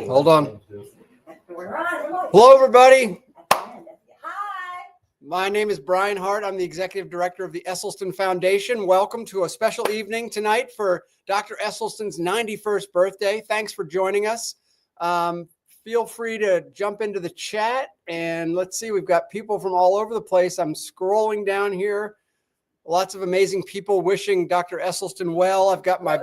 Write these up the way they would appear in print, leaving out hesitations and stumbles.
Hold on. Hello, everybody. Hi. My name is Brian Hart. I'm the executive director of the Esselstyn Foundation. Welcome to a special evening tonight for Dr. Esselstyn's 91st birthday. Thanks for joining us. Feel free to jump into the chat, and let's see, we've got people from all over the place. I'm scrolling down here. Lots of amazing people wishing Dr. Esselstyn well. I've got my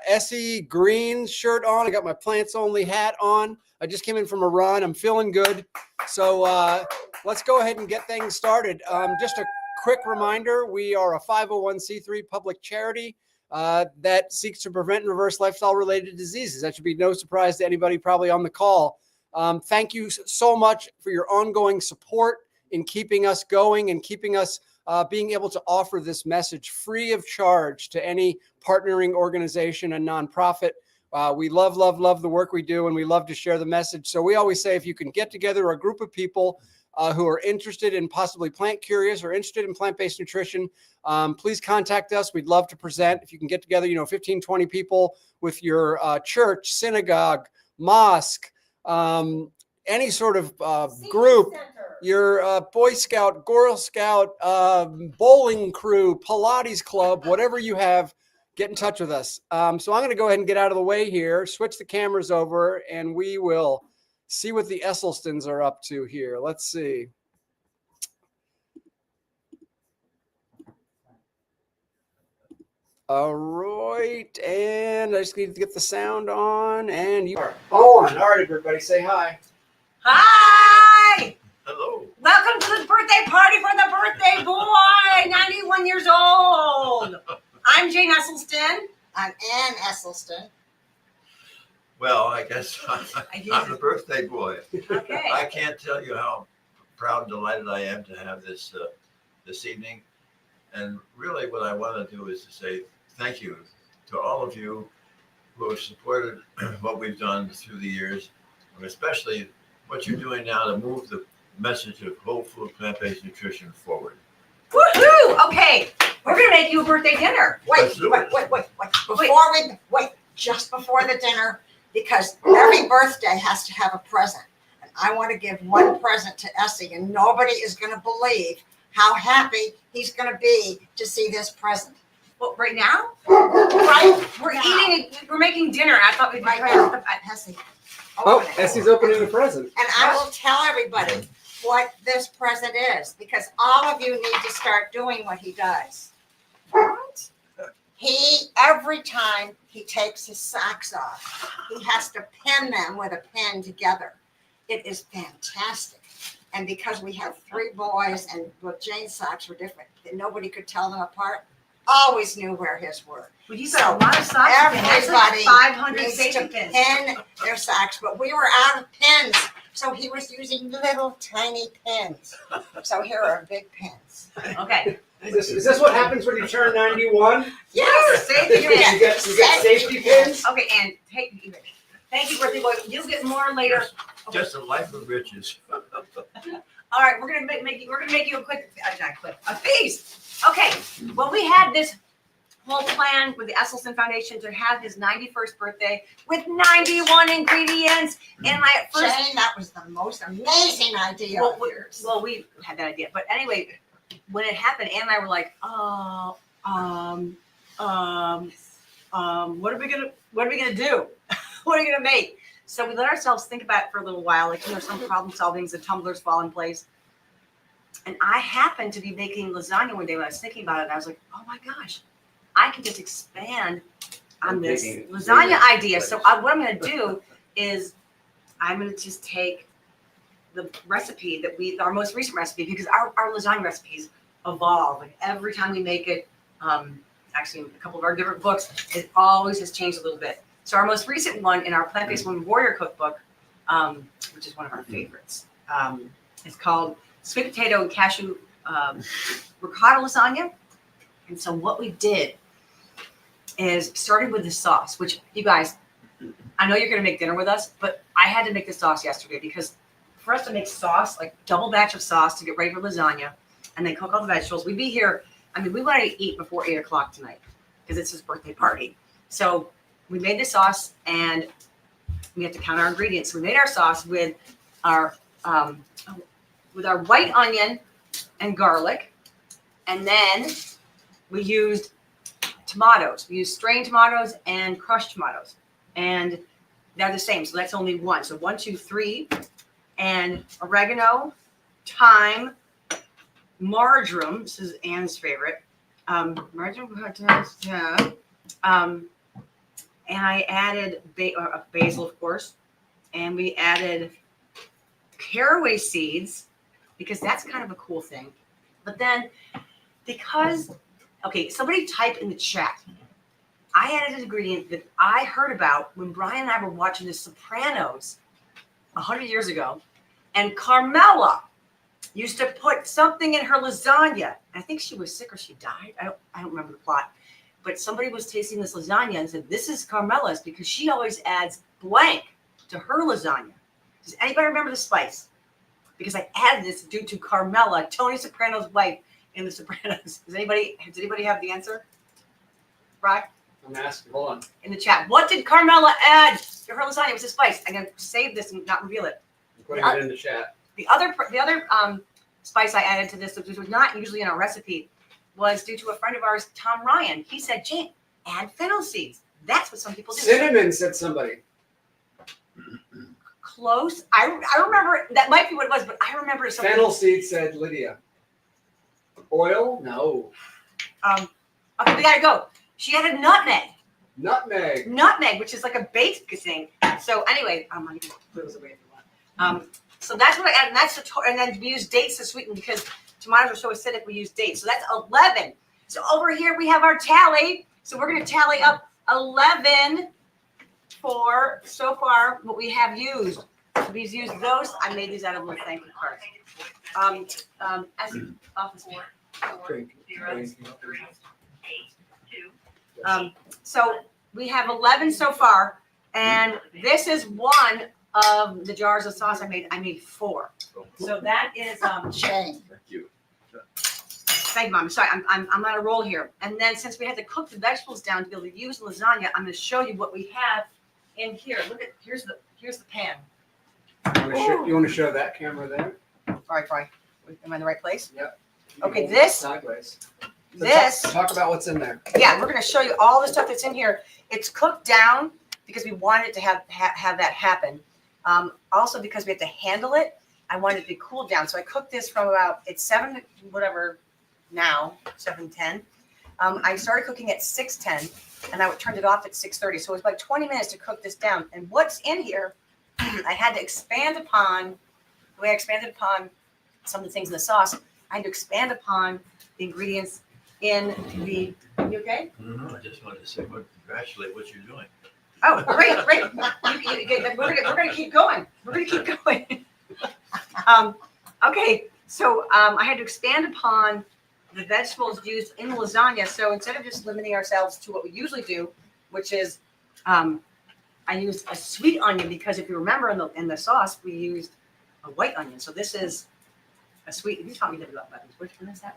Essy green shirt on. I got my plants only hat on. I just came in from a run. I'm feeling good. So let's go ahead and get things started. Just a quick reminder, we are a 501c3 public charity that seeks to prevent and reverse lifestyle-related diseases. That should be no surprise to anybody probably on the call. Thank you so much for your ongoing support in keeping us going and keeping us being able to offer this message free of charge to any partnering organization and nonprofit. We love the work we do, and we love to share the message. So we always say, if you can get together a group of people who are interested in possibly plant curious or interested in plant-based nutrition, please contact us. We'd love to present. If you can get together, 15, 20 people with your church, synagogue, mosque, any sort of group, your Boy Scout, Girl Scout, bowling crew, Pilates club, whatever you have, get in touch with us. So I'm going to go ahead and get out of the way here, switch the cameras over, and we will see what the Esselstyns are up to here. Let's see. All right, and I just need to get the sound on, and you are on. All right, everybody, say hi. Hi. Hello. Welcome to the birthday party for the birthday boy, 91 years old. I'm Jane Esselstyn. I'm Ann Esselstyn. Well, I guess I'm the birthday boy. Okay. I can't tell you how proud and delighted I am to have this this evening. And really what I want to do is to say thank you to all of you who have supported what we've done through the years, and especially what you're doing now to move the message of whole food plant-based nutrition forward. Woohoo! Okay, we're gonna make you a birthday dinner. Wait, just before the dinner, because every birthday has to have a present. And I want to give one present to Essy, and nobody is going to believe how happy he's going to be to see this present. Well, right now? Right? We're making dinner. I thought we'd be Essy. Oh, Essy's opening the present. And I will tell everybody what this present is, because all of you need to start doing what he does. What? Every time he takes his socks off, he has to pin them with a pin together. It is fantastic. And because we have three boys and Jane's socks were different, that nobody could tell them apart, always knew where his were. Well, you got a lot of socks. Everybody 500 needs safety to pins. pin their socks, but we were out of pins. So he was using little tiny pins. So here are big pins. Okay. Is this what happens when you turn 91? Yes. Safety You pins. get safety pins? Okay, and thank you, birthday boy. You'll get more later. Okay. Just a life of riches. All right, we're gonna make you a feast. Okay. Well, we had this whole plan with the Esselstyn Foundation to have his 91st birthday with 91 ingredients. And Jane, that was the most amazing idea of yours. Well, we had that idea, but anyway, when it happened, Ann and I were like, what are we gonna do? What are we gonna make? So we let ourselves think about it for a little while, like, some problem solvings, the tumblers fall in place. And I happened to be making lasagna one day when I was thinking about it. And I was like, oh my gosh, I can just expand on this lasagna idea. So what I'm going to do is I'm going to just take the recipe our most recent recipe, because our lasagna recipes evolve. Like every time we make it, actually in a couple of our different books, it always has changed a little bit. So our most recent one in our Plant-Based Woman Warrior Cookbook, which is one of our favorites, is called Sweet Potato and Cashew Ricotta Lasagna. And so what we did is started with the sauce, which you guys, I know you're going to make dinner with us, but I had to make the sauce yesterday because for us to make sauce, like double batch of sauce to get ready for lasagna and then cook all the vegetables, we'd be here. I mean, we want to eat before 8 o'clock tonight because it's his birthday party. So we made the sauce, and we have to count our ingredients. So we made our sauce with our white onion and garlic, and then we used tomatoes. We used strained tomatoes and crushed tomatoes, and they're the same. So that's only one. So 1, 2, 3, and oregano, thyme, marjoram. This is Anne's favorite. Marjoram, and I added basil, of course, and we added caraway seeds because that's kind of a cool thing. But then somebody type in the chat. I added an ingredient that I heard about when Brian and I were watching The Sopranos 100 years ago, and Carmela used to put something in her lasagna. I think she was sick or she died. I don't remember the plot. But somebody was tasting this lasagna and said, this is Carmela's because she always adds blank to her lasagna. Does anybody remember the spice? Because I added this due to Carmela, Tony Soprano's wife in The Sopranos. Does anybody have the answer? Right? I'm asking. Hold on. In the chat. What did Carmela add to her lasagna? It was a spice. I'm going to save this and not reveal it. I'm putting it in the chat. The other spice I added to this, which was not usually in our recipe, was due to a friend of ours, Tom Ryan. He said, Jane, add fennel seeds. That's what some people do. Cinnamon, said somebody. Close. I remember, that might be what it was, but I remember something. Fennel seeds, said Lydia. Oil? No. Okay, we gotta go. She added nutmeg. Nutmeg, which is like a baked thing. So anyway, I'm gonna put those away if you want. So that's what I added, and then we use dates to sweeten because tomatoes are so acidic. We use dates. So that's 11. So over here we have our tally. So we're gonna tally up 11 for so far what we have used. So we've used those. I made these out of little thank you cards. Essy, office. So we have 11 so far, and this is one of the jars of sauce I made. I made 4. So that is Shame. Thank you. thank you, Mom. Sorry, I'm on a roll here. And then since we had to cook the vegetables down to be able to use lasagna, I'm going to show you what we have in here. Look at here's the pan. You want to show that camera there? Sorry. Am I in the right place? Yep. Okay, this. Sideways. So This. Talk about what's in there. Yeah, we're going to show you all the stuff that's in here. It's cooked down because we wanted to have that happen. Also because we have to handle it, I wanted it to be cooled down. So I cooked this from it's 7 whatever now, 7:10. I started cooking at 6:10 and I turned it off at 6:30. So it was like 20 minutes to cook this down. And what's in here, I had to expand upon, the way I expanded upon some of the things in the sauce, I had to expand upon the ingredients in the, you okay? I just wanted to say, congratulate what you're doing. Oh, great. We're gonna keep going. Okay, so I had to expand upon the vegetables used in the lasagna. So instead of just limiting ourselves to what we usually do, which is I used a sweet onion because if you remember in the sauce we used a white onion. So this is a sweet. You taught me to do that. Which one is that?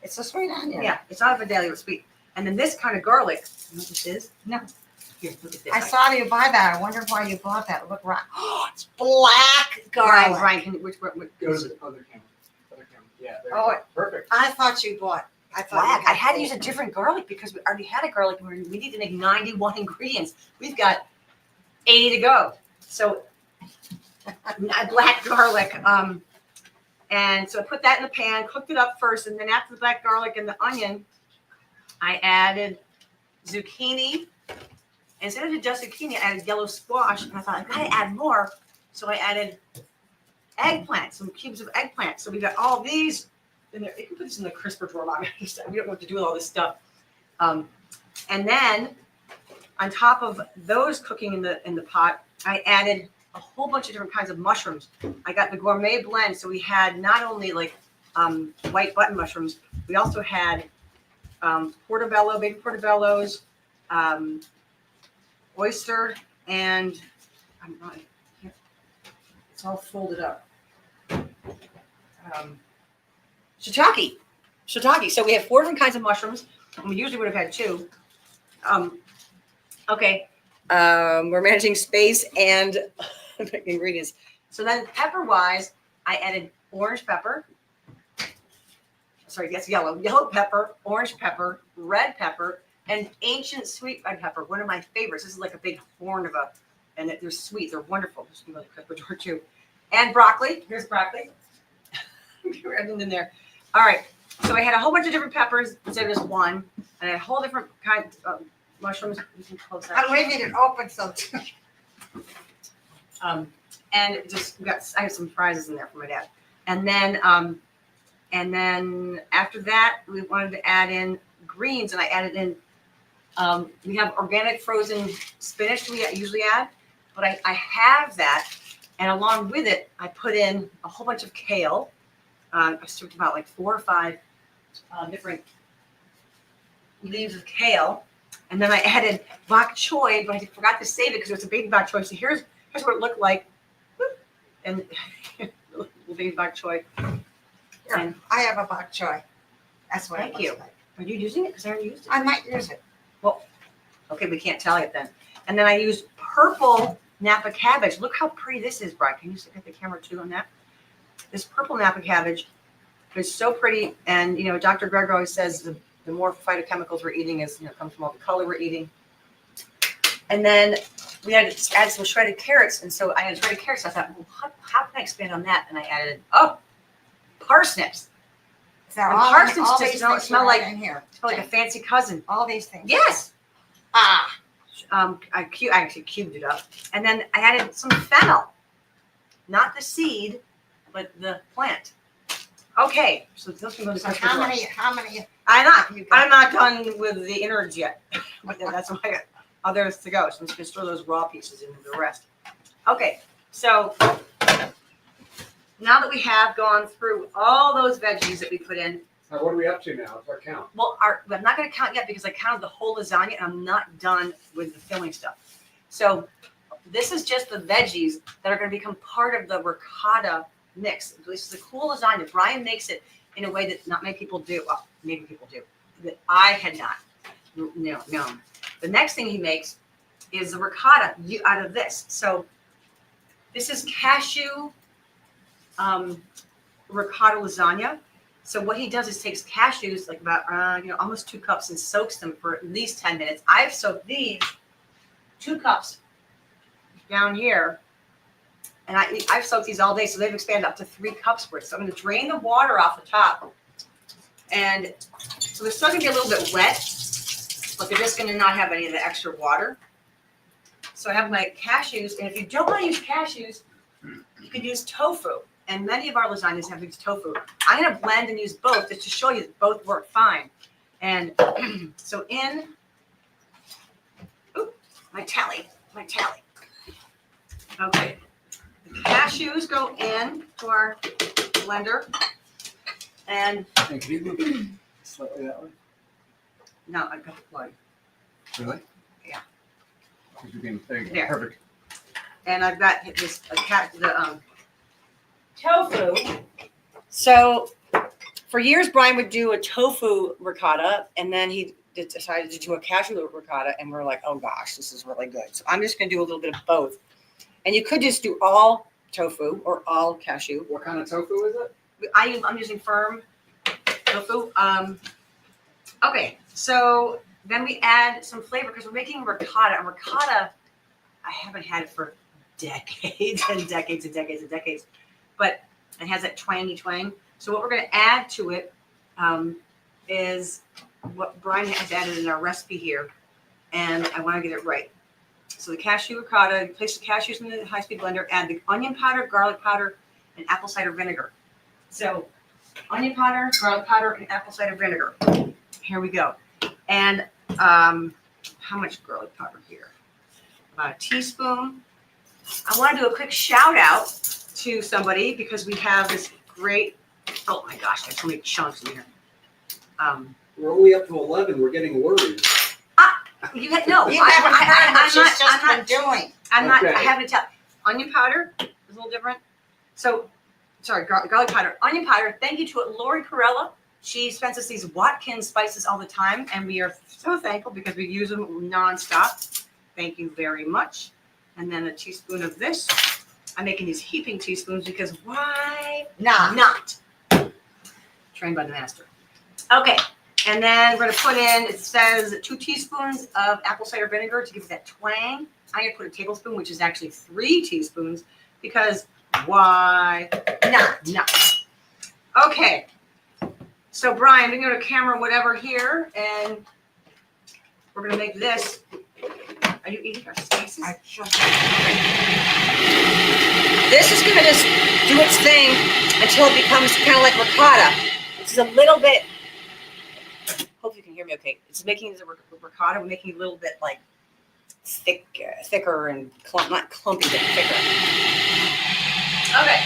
It's a sweet onion. Yeah, it's not a Vidalia, it's sweet. And then this kind of garlic. You know what this is? No. Here, look at this. I saw you buy that. I wonder why you bought that. Look right. Oh, it's black garlic. Brian, can you, which Go to the other camera. Yeah. There Oh, you go. Perfect. I thought you bought. black. I had to use a different garlic because we already had a garlic and we need to make 91 ingredients. We've got 80 to go. So black garlic. And so I put that in the pan, cooked it up first, and then after the black garlic and the onion, I added zucchini. Instead of just zucchini, I added yellow squash, and I thought I gotta add more. So I added eggplant, some cubes of eggplant. So we got all these in there. You can put this in the crisper drawer, Mom. We don't know what to do with all this stuff. And then on top of those cooking in the pot, I added a whole bunch of different kinds of mushrooms. I got the gourmet blend, so we had not only like white button mushrooms, we also had portobello, baby portobellos, oyster, and it's all folded up. Shiitake. So we have 4 different kinds of mushrooms, and we usually would have had 2. Okay, We're managing space and ingredients. So then pepper wise, I added orange pepper. Sorry, yes, yellow pepper, orange pepper, red pepper, and ancient sweet red pepper. One of my favorites. This is like a big horn of a, and they're sweet. They're wonderful. Just give me a quick door too. And broccoli. Here's broccoli. Everything in there. All right. So I had a whole bunch of different peppers instead of just one, and a whole different kind of mushrooms. You can close that. I'm leaving it open so. And just I have some prizes in there for my dad. And then after that, we wanted to add in greens, and I added in. We have organic frozen spinach we usually add, but I have that, and along with it, I put in a whole bunch of kale. I stripped about like 4 or 5 different leaves of kale, and then I added bok choy, but I forgot to save it because it was a baby bok choy. So here's what it looked like, and little baby bok choy. Here, I have a bok choy. That's what Thank it you. looks like. Are you using it? Because I already used it. I might use it. Okay, we can't tell it then. And then I used purple Napa cabbage. Look how pretty this is, Brian. Can you look at the camera too on that? This purple Napa cabbage is so pretty. And, Dr. Greger always says the more phytochemicals we're eating comes from all the color we're eating. And then we had to add some shredded carrots. And so I had shredded carrots. I thought, well, how can I expand on that? And I added, parsnips. So And all parsnips all just these don't things smell are like- in here. Smell like a fancy cousin. All these things. Yes. Ah, I actually cubed it up. And then I added some fennel. Not the seed, but the plant. Okay, so those can go to so the how many? I'm not done with the innards yet. But that's why I got others to go. So I'm just gonna throw those raw pieces into the rest. Okay, so now that we have gone through all those veggies that we put in, Now, what are we up to now? What's our count? well, I'm not going to count yet because I counted the whole lasagna and I'm not done with the filling stuff. So this is just the veggies that are going to become part of the ricotta mix. This is a cool lasagna. Brian makes it in a way that not many people do. Well, maybe people do. That I had not known. The next thing he makes is the ricotta out of this. So this is cashew ricotta lasagna. So what he does is takes cashews, like about almost 2 cups, and soaks them for at least 10 minutes. I've soaked these 2 cups down here, and I've soaked these all day, so they've expanded up to 3 cups worth. So I'm going to drain the water off the top, and so they're still going to be a little bit wet, but they're just going to not have any of the extra water. So I have my cashews, and if you don't want to use cashews, you can use tofu. And many of our lasagnas have used tofu. I'm going to blend and use both just to show you that both work fine. And so my tally. Okay. The cashews go in to our blender. And Can you move it slightly that way? no, I've got the plug. Really? Yeah. There you go. There. Perfect. And I've got this tofu. So for years, Brian would do a tofu ricotta, and then he decided to do a cashew ricotta, and we're like, oh gosh, this is really good. So I'm just going to do a little bit of both. And you could just do all tofu or all cashew. What kind of tofu is it? I'm using firm tofu. Okay, so then we add some flavor because we're making ricotta. And ricotta, I haven't had it for decades and decades and decades and decades, but it has that twangy twang. So what we're going to add to it is what Brian has added in our recipe here, and I want to get it right. So the cashew ricotta, place the cashews in the high-speed blender, add the onion powder, garlic powder, and apple cider vinegar. So onion powder, garlic powder, and apple cider vinegar. Here we go. And how much garlic powder here? About a teaspoon. I want to do a quick shout out to somebody because we have this great, oh my gosh, there's so many chunks in here. We're only up to 11. We're getting worried. You had, no, You haven't heard what she's just I'm been doing. not, Okay. I haven't tell. Onion powder is a little different. So, sorry, garlic powder, onion powder. Thank you to Lori Corella. She sends us these Watkins spices all the time, and we are so thankful because we use them nonstop. Thank you very much. And then a teaspoon of this. I'm making these heaping teaspoons because why not? Trained by the master. Okay, and then we're gonna put in, it says 2 teaspoons of apple cider vinegar to give it that twang. I'm gonna put a tablespoon, which is actually 3 teaspoons, because why not? Okay, so Brian, we can go to camera, whatever here, and we're gonna make this. Are you eating our spices? This is gonna just do its thing until it becomes kind of like ricotta. It's a little bit. Hope you can hear me okay. It's making the ricotta. We're making it a little bit like thicker and not clumpy, but thicker. Okay.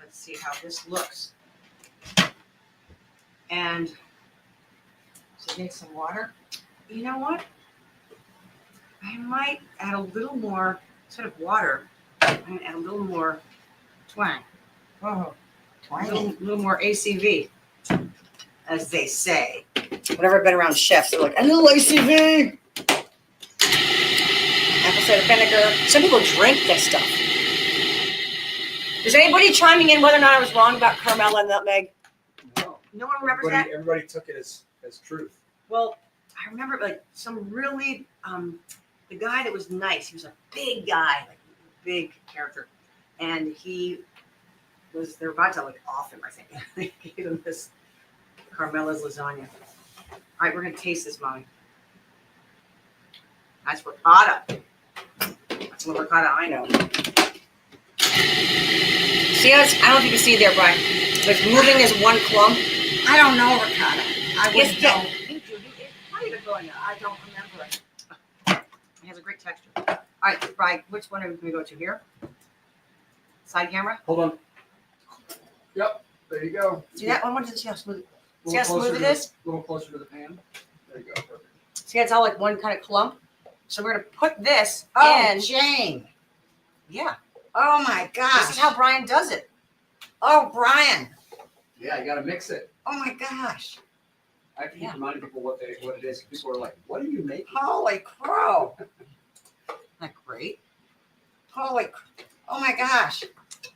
Let's see how this looks. And So you need some water? you know what? I might add a little more, instead of water, I'm going to add a little more twang. Oh, A little more ACV, as they say. Whenever I've been around chefs, they're like, a little ACV. Apple cider vinegar. Some people drink this stuff. Is anybody chiming in whether or not I was wrong about caramel and nutmeg? No. No one remembers that? Everybody took it as truth. Well, I remember like some really, the guy that was nice, he was a big guy, like big character. And he was, they're about to like off him, I think. They gave him this Carmela's lasagna. All right, we're gonna taste this, Mommy. That's ricotta. That's what ricotta I know. See how it's, I don't know if you can see there, Brian, but it's moving as one clump. I don't know ricotta. I Yes, wouldn't know. you do. It's probably the going. I don't remember it. It has a great texture. All right, Brian, which one are we going to go to here? Side camera? Hold on. Yep, there you go. See that one? What does it see how smooth? A See how little smooth closer it to is? A little closer to the pan. There you go. Perfect. See, it's all like one kind of clump. So we're going to put this Oh, in. Jane. Yeah. Oh my gosh. This is how Brian does it. Oh, Brian. Yeah, you got to mix it. Oh my gosh. I have to keep Yeah. reminding people what it is. People are like, "What are you making?" Holy crow. Isn't that great? Oh my gosh.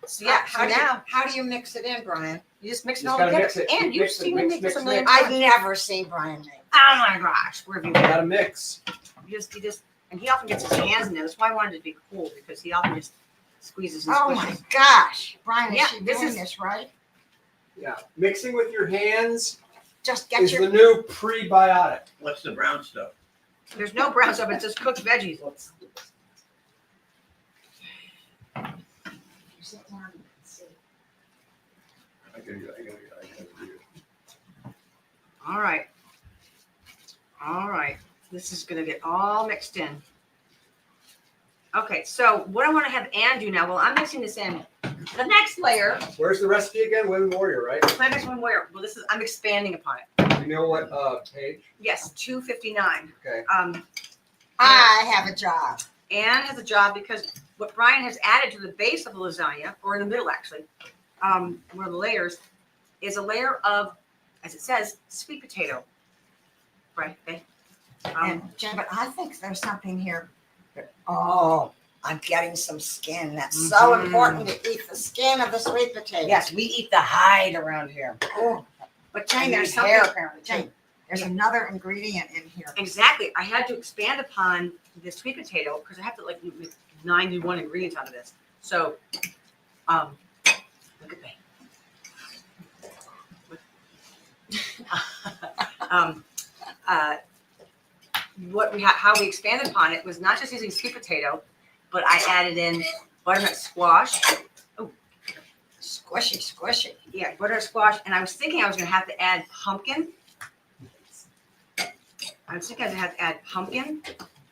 So yeah, so now how do you mix it in, Brian? you just mix it Just all gotta together. mix it. And Keep you've mixing, seen me mix, make this a mix, million mix. times. I've never seen Brian make. Oh my gosh, where have you You been? got to mix. He just, and he often gets his hands in there. That's why I wanted it to be cool, because he often just squeezes and Oh squishes. my gosh. Brian, Yeah, is she this doing is- this right? Yeah, mixing with your hands Just get is your. the new prebiotic. What's the brown stuff? There's no brown stuff, it's just cooked veggies. Sit down and see. I gotta do it. All right. All right. This is gonna get all mixed in. Okay, so what I want to have Ann do now, well, I'm mixing this in. The next layer, Where's the recipe again? Women Warrior, right? plant next one where, well, this is, I'm expanding upon it. You know what page? Yes, 259. Okay. I have a job. Ann has a job because what Brian has added to the base of the lasagna, or in the middle actually, one of the layers, is a layer of, as it says, sweet potato. Right? Okay. And Jen, but I think there's something here. Oh, I'm getting some skin. That's so Mhm. important to eat the skin of the sweet potato. Yes, we eat the hide around here. Oh, but Jane, And there's we something. hair, apparently, too. Jane, there's Yeah. another ingredient in here. Exactly. I had to expand upon the sweet potato because I have to like make 91 ingredients out of this. So, look at that. How we expanded upon it was not just using sweet potato, but I added in butternut squash. Squishy, squishy. Yeah, butternut squash, and I was thinking I was going to have to add pumpkin.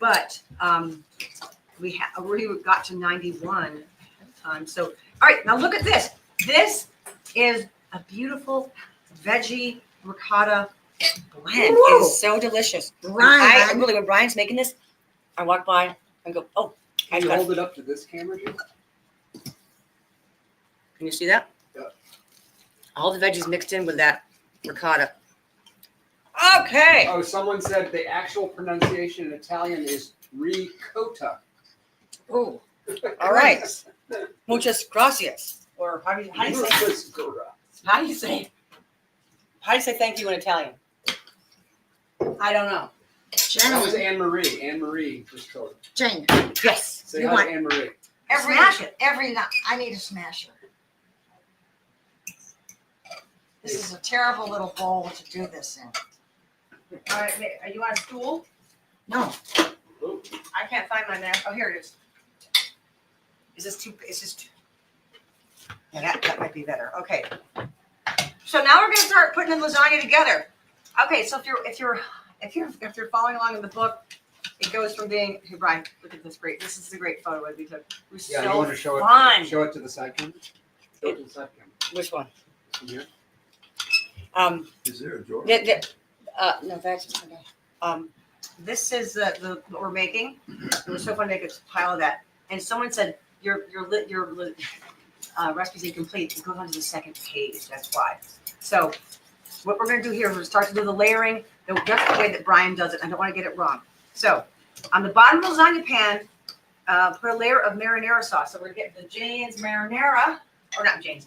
But we got to 91. So, all right, now look at this. This is a beautiful veggie ricotta blend. Whoa. It is so delicious. Brian, When Brian's making this, I walk by and go, oh, Can you hold it up to this camera, dude? can you see that? Yeah. All the veggies mixed in with that ricotta. Okay. Oh, someone said the actual pronunciation in Italian is ricotta. Oh, all right. Muchas gracias. Or how do you say? How do you say? How do you say thank you in Italian? I don't know. That was Jane, Anne Marie. Anne Marie just told her. Jane, Yes. Say You hi want- to Anne Marie. Smash it. every night. I need a smasher. This is a terrible little bowl to do this in. All right. Are you on a stool? No, I can't find mine there. Oh, here it is. Is this too? Is this too? Yeah, that might be better. Okay. So now we're gonna start putting the lasagna together. Okay. So if you're following along in the book, it goes from being. Hey, Brian, look at this great. This is a great photo that we took. It was Yeah, so you want to show fun. it? Show it to the side camera. Show it to the side camera. Which one? From here. Is there a drawer? No, that's just this is what we're making. It was so fun to make a pile of that. And someone said your recipe's incomplete. It goes on to the second page. That's why. So what we're going to do here is we're start to do the layering. That's the way that Brian does it. I don't want to get it wrong. So on the bottom of the lasagna pan, put a layer of marinara sauce. So we're going to get the Jane's marinara, or not Jane's.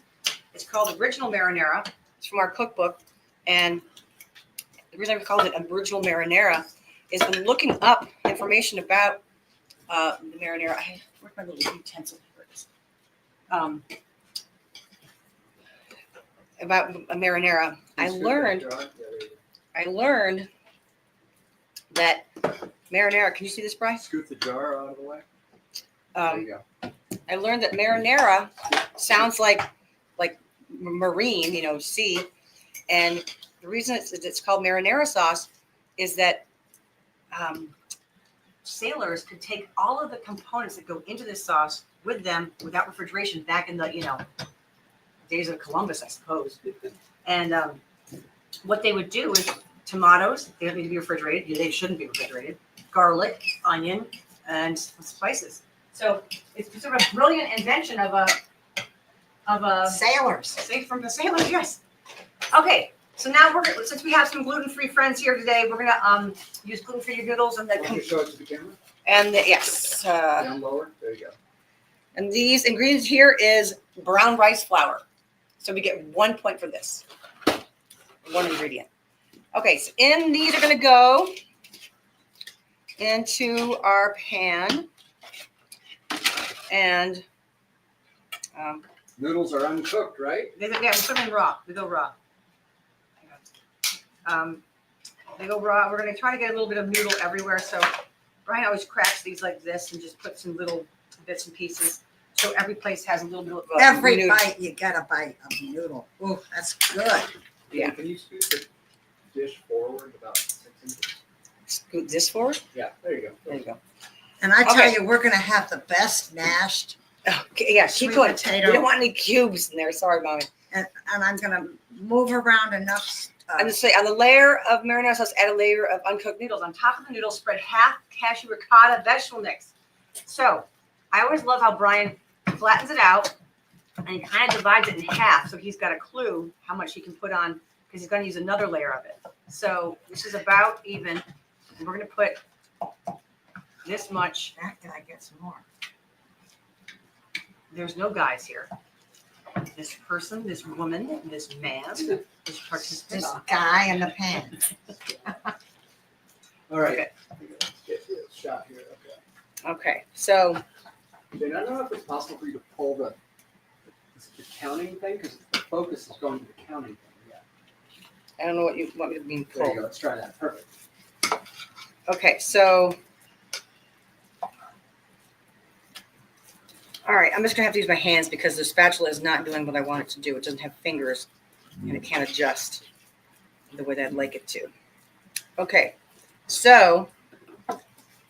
It's called original marinara. It's from our cookbook. And the reason I called it original marinara is when looking up information about the marinara. Where's my little utensil? Here it is. About a marinara, I learned that marinara. Can you see this, Bryce? Scoot the jar out of the way. There you go. I learned that marinara sounds like marine, sea, and the reason it's called marinara sauce is that sailors could take all of the components that go into this sauce with them without refrigeration back in the days of Columbus, I suppose. And what they would do is tomatoes, they don't need to be refrigerated. They shouldn't be refrigerated. Garlic, onion, and spices. So it's sort of a brilliant invention of a sailors. say from the sailors. Yes. Okay. So now since we have some gluten-free friends here today, we're gonna use gluten-free noodles and Want to show it to the camera? yes. Down lower. There you go. And these ingredients here is brown rice flour. So we get 1 point for this. One ingredient. Okay, so these are gonna go into our pan. And Noodles are uncooked, right? we put them in raw. They go raw. They go raw. We're gonna try to get a little bit of noodle everywhere. So Brian always cracks these like this and just puts some little bits and pieces. So every place has a little bit of Every noodle. bite, you get a bite of noodle. Ooh, that's good. Yeah. Can you scoot the dish forward about 6 inches? Scoot this forward. Yeah, there you go. There you go. And I tell Okay. you, we're gonna have the best mashed, Okay, yeah, keep Sweet going. potato. We don't want any cubes in there. Sorry, mommy. and I'm gonna move around enough. I'm just saying, on the layer of marinara sauce, add a layer of uncooked noodles. On top of the noodles, spread half cashew ricotta vegetable mix. So I always love how Brian flattens it out and he kind of divides it in half. So he's got a clue how much he can put on because he's going to use another layer of it. So this is about even. And we're going to put this much. That guy gets more. There's no guys here. This person, this woman, this man, this participant. This guy in the pan. All right. Okay. Get the shot here. Okay. Okay, so Jane, I don't know if it's possible for you to pull the counting thing because the focus is going to the counting thing. Yeah. I don't know what you want me to mean. There you go. Let's try that. Perfect. Okay, so all right, I'm just gonna have to use my hands because the spatula is not doing what I want it to do. It doesn't have fingers and it can't adjust the way that I'd like it to. Okay, so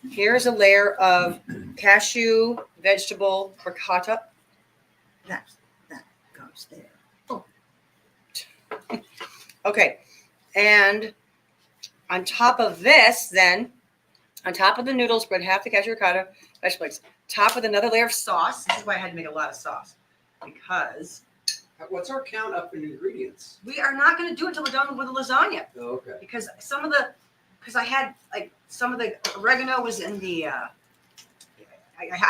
here's a layer of cashew vegetable ricotta. That goes there. Okay, and on top of this, then, on top of the noodles, spread half the cashew ricotta, vegetable mix, top with another layer of sauce. This is why I had to make a lot of sauce, because What's our count up in ingredients? We are not going to do it until we're done with the lasagna Oh, okay. because I had like some of the oregano was in the. I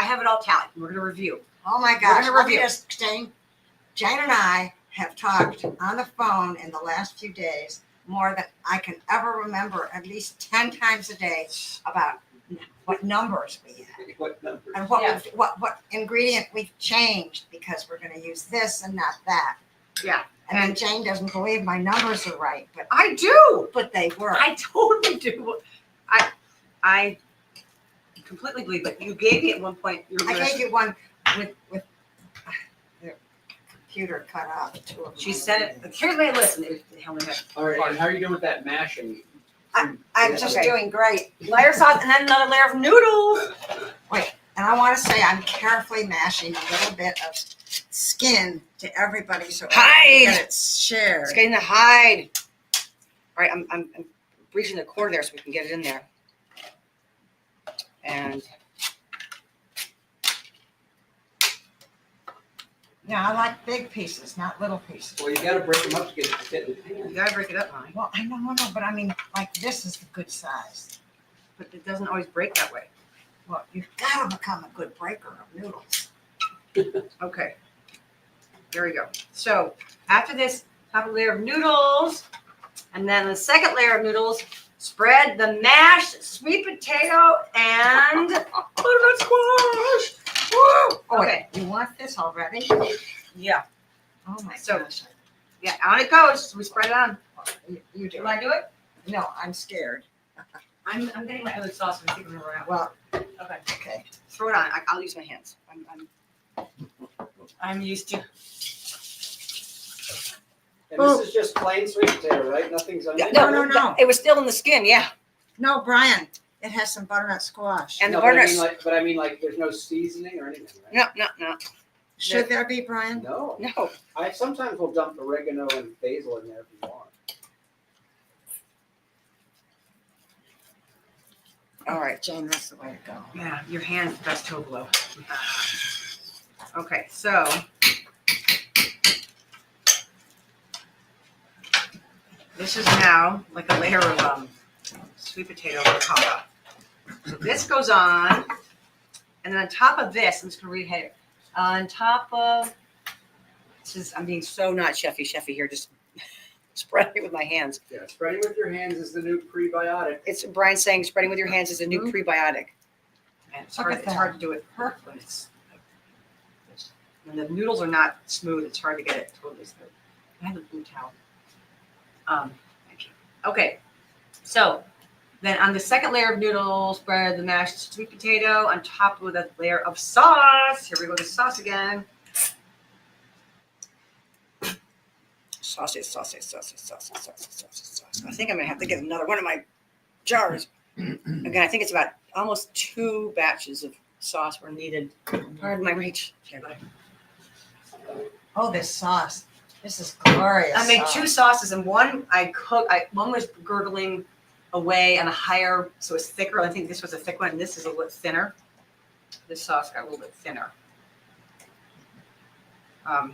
have it all tallied. We're going to review. Oh my We're gosh, gonna let me review. just say, Jane and I have talked on the phone in the last few days more than I can ever remember, at least 10 times a day, about what numbers we had What number? and what Yeah. what ingredient we've changed because we're going to use this and not that. Yeah. And then Jane doesn't believe my numbers are right, I do. but they were. I totally do. I completely believe. But you gave me at one point. I gave you one with the computer cut off. Two of them. She said it. Here's my list. And it only had All right, and how are you doing with that mashing? I'm just Okay. doing great. layer sauce and then another layer of noodles. And I want to say I'm carefully mashing a little bit of skin to everybody so Hide. that it's shared. It's getting the hide. All right, I'm reaching the core there so we can get it in there. And Yeah, I like big pieces, not little pieces. Well, you got to break them up to get it to fit in the you pan. gotta break it up, honey. Well, I know, but I mean, like this is the good size. But it doesn't always break that way. Well, you've got to become a good breaker of noodles. Okay. There we go. So after this, top a layer of noodles, and then the second layer of noodles, spread the mashed sweet potato and butternut squash. Woo! Okay. You want this already? Yeah. Oh my So- gosh. Yeah. On it goes. We spread it on. You do You it. want to do it? No, I'm scared. I'm getting my other sauce. I think I'm gonna run out. Well, Okay. okay. Throw it on. I'll use my hands. I'm used to. And this is just plain sweet potato, right? Nothing's on it. No. It was still in the skin. Yeah. No, Brian, it has some butternut squash. And the No, but I butternut. mean, like, there's no seasoning or anything, right? No. Should there be, Brian? No. No. I sometimes will dump oregano and basil in there if you want. All right. Jane, that's the way to go. Yeah, your hand's best toe blow. Okay, so this is now like a layer of sweet potato ricotta. So this goes on, and then on top of this, I'm just gonna read ahead. On top of this is I'm being so not chefy here, just spreading it with my hands. Yeah, spreading with your hands is the new prebiotic. It's Brian saying spreading with your hands is a new prebiotic. And it's Look hard, at it's that. hard to do it when it's when the noodles are not smooth, it's hard to get it totally smooth. I have a blue towel. Thank you. Okay, so then on the second layer of noodles, spread the mashed sweet potato on top with a layer of sauce. Here we go, the sauce again. Sauces. I think I'm gonna have to get another one of my jars. Again, I think it's about almost 2 batches of sauce were needed. Pardon my reach. Here, bye. Oh, this sauce. This is glorious. I made sauce. 2 sauces, and one one was gurgling away on a higher, so it's thicker. I think this was a thick one, and this is a little thicker. This sauce got a little bit thinner. Because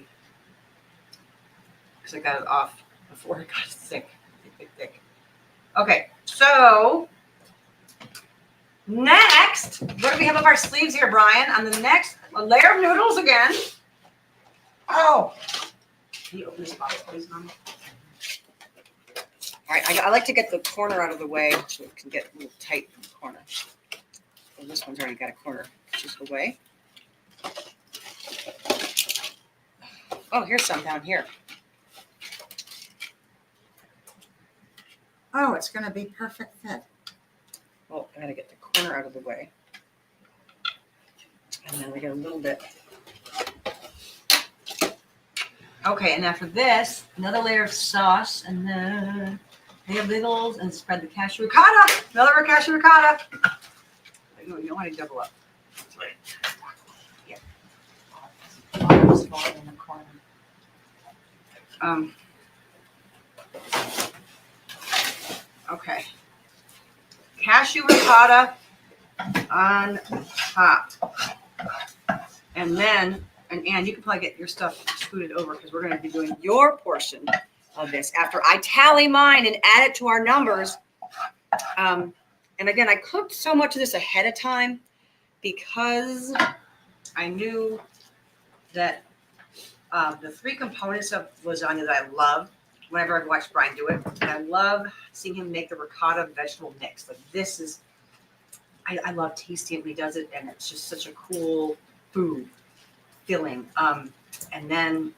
I got it off before it got thick. Okay, so next, what do we have up our sleeves here, Brian? On the next layer of noodles again. Oh, Can you open this box, please, Mom? All right, I like to get the corner out of the way so it can get a little tight in the corner. And this one's already got a corner, just away. Oh, here's some down here. oh, it's going to be perfect fit. Oh, I gotta get the corner out of the way. And then we get a little bit. Okay, and after this, another layer of sauce, and then layer of noodles, and spread the cashew ricotta. Another cashew ricotta. You don't want to double up. Oh, it's going in the corner. Okay. Cashew ricotta on top. And then, and you can probably get your stuff scoot it over because we're going to be doing your portion of this after I tally mine and add it to our numbers. And again, I cooked so much of this ahead of time because I knew that the three components of lasagna that I love whenever I watch Brian do it, and I love seeing him make the ricotta vegetable mix. Like this is, I love tasting it when he does it, and it's just such a cool food filling. And then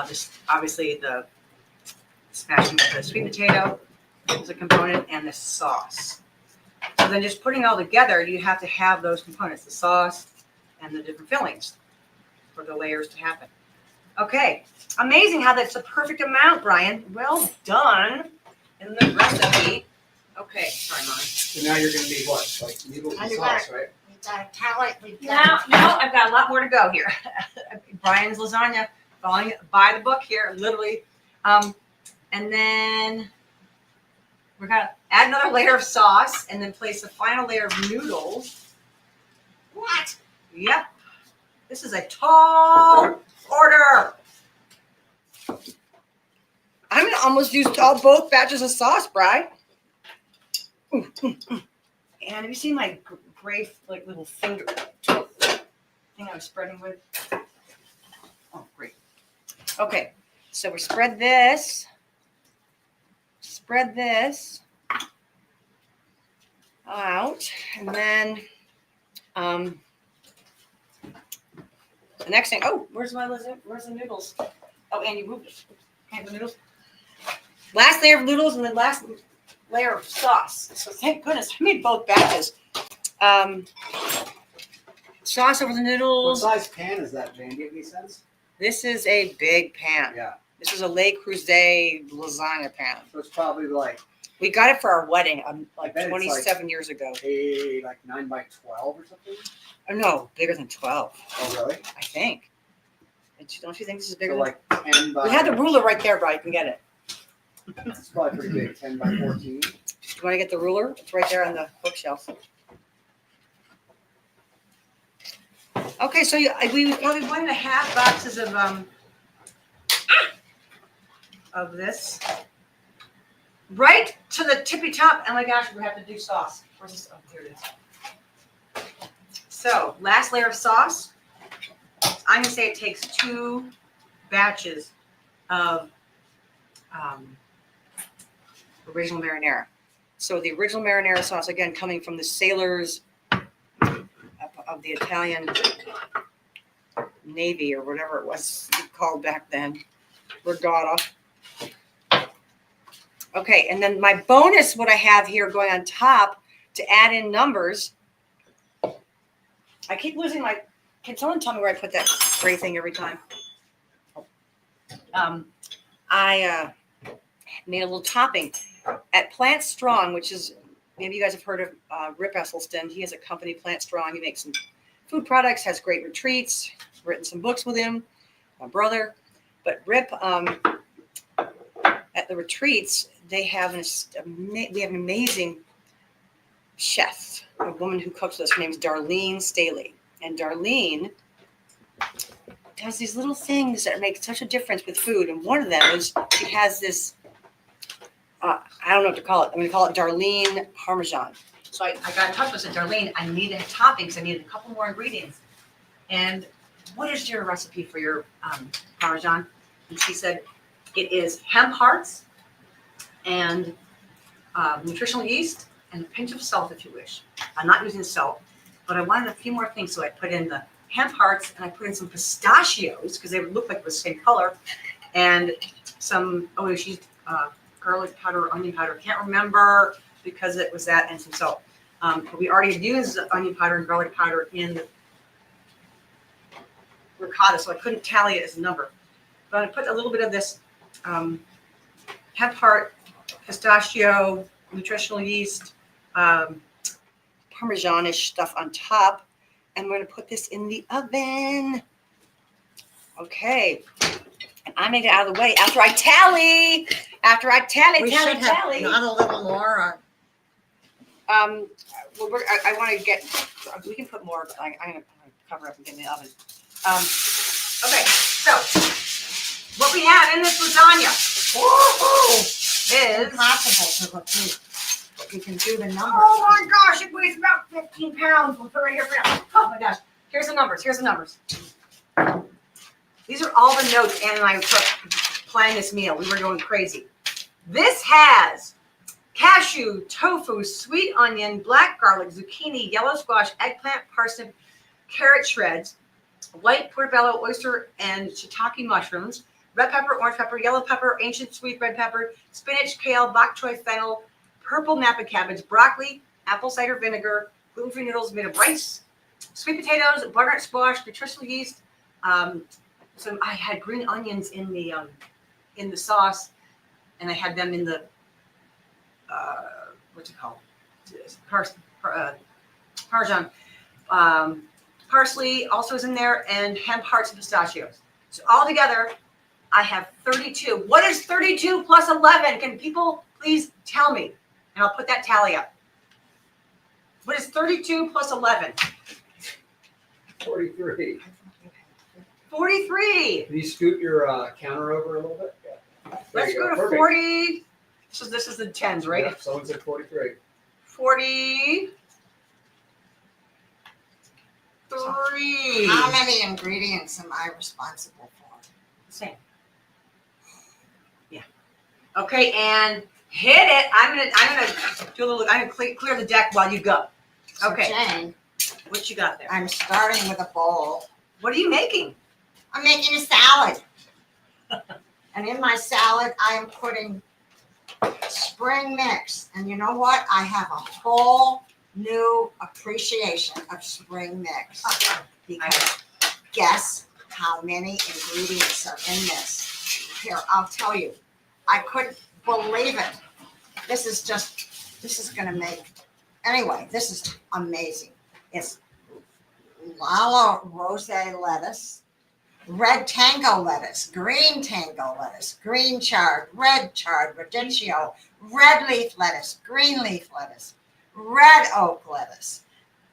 this obviously the smashing of the sweet potato is a component, and the sauce. So then just putting it all together, you have to have those components, the sauce and the different fillings for the layers to happen. Okay, amazing how that's the perfect amount, Brian. Well done in the recipe. Okay, sorry, Mom. So now you're going to need what? Like noodles and And you sauce, gotta- right? We gotta tally it. We Now, gotta- I've got a lot more to go here. Brian's lasagna, following by the book here, literally. And then we're gonna add another layer of sauce, and then place a final layer of noodles. What? Yep, this is a tall order. I'm gonna almost use both batches of sauce, Brian. And have you seen my gray like little finger thing I was spreading with? Oh, great. Okay, so we spread this out, and then the next thing. Oh, where's the noodles? Oh, and you moved it. Okay, the noodles. Last layer of noodles, and then last layer of sauce. So thank goodness I made both batches. Sauce over the What noodles. size pan is that, Jane? Do you have any sense? This is a big pan. Yeah. This is a Le Creuset lasagna pan. So it's probably like We got it for our wedding like bet it's 27 years ago. like 9 by 12 or something. Oh, no, bigger than 12, Oh, really? I think. Don't you think this is bigger So than? like 10 by. We had the ruler right there, Brian. You can get it. It's probably pretty big. 10 by 14. Do you want to get the ruler? It's right there on the bookshelf. Okay, so we probably 1.5 boxes of this. Right to the tippy top. Oh my gosh, we have to do sauce. Where's this? Oh, here it is. So, last layer of sauce. I'm gonna say it takes 2 batches of original marinara. So the original marinara sauce, again, coming from the sailors of the Italian Navy or whatever it was called back then, regatta. Okay, and then my bonus, what I have here going on top to add in numbers. I keep losing my. Can someone tell me where I put that gray thing every time? I made a little topping at Plant Strong, which is maybe you guys have heard of Rip Esselstyn. He has a company, Plant Strong. He makes some food products, has great retreats, written some books with him, my brother. But Rip, at the retreats, we have an amazing chef, a woman who cooks with us. Her name is Darlene Staley. And Darlene does these little things that make such a difference with food. And one of them is she has this, I don't know what to call it. I'm going to call it Darlene Parmesan. So I got in touch with her, said, Darlene, I needed toppings. I needed a couple more ingredients. And what is your recipe for your Parmesan? And she said, it is hemp hearts and nutritional yeast and a pinch of salt if you wish. I'm not using salt, but I wanted a few more things. So I put in the hemp hearts and I put in some pistachios because they would look like the same color, and some, she used garlic powder, onion powder. Can't remember because it was that, and some salt. But we already used onion powder and garlic powder in the ricotta, so I couldn't tally it as a number. But I put a little bit of this hemp heart, pistachio, nutritional yeast, Parmesan-ish stuff on top. And we're going to put this in the oven. Okay. And I make it out of the way after I tally. We should have not a little more on. Well, I want to get, we can put more, but I'm going to cover up and get in the oven. Okay. So, what we have in this lasagna is Impossible to repeat. You can do the numbers. Oh my gosh, it weighs about 15 pounds. We'll put it right here for now. Oh my gosh. Here's the numbers. Here's the numbers. These are all the notes Ann and I took planning this meal. We were going crazy. This has cashew, tofu, sweet onion, black garlic, zucchini, yellow squash, eggplant, parsnip, carrot shreds, white portobello, oyster, and shiitake mushrooms, red pepper, orange pepper, yellow pepper, ancient sweet red pepper, spinach, kale, bok choy, fennel, purple napa cabbage, broccoli, apple cider vinegar, gluten-free noodles made of rice, sweet potatoes, butternut squash, nutritional yeast. So I had green onions in the sauce, and I had them in the what's it called? Parmesan. Parsley also is in there, and hemp hearts and pistachios. So all together, I have 32. What is 32 plus 11? Can people please tell me? And I'll put that tally up. What is 32 plus 11? 43. 43. Can you scoot your counter over a little bit? Yeah. There Let's you go to Perfect. 40. So this is the tens, right? Yeah, someone said 43. 43. How many ingredients am I responsible for? Same. Yeah. Okay, and hit it. I'm gonna do a little. I'm gonna clear the deck while you go. So Okay. Jane, What you got there? I'm starting with a bowl. What are you making? I'm making a salad. And in my salad, I am putting spring mix. And you know what? I have a whole new appreciation of spring mix. Because guess how many ingredients are in this? Here, I'll tell you. I couldn't believe it. This is going to make, anyway, this is amazing. It's Lala Rose lettuce, red tango lettuce, green tango lettuce, green chard, radicchio, red leaf lettuce, green leaf lettuce, red oak lettuce,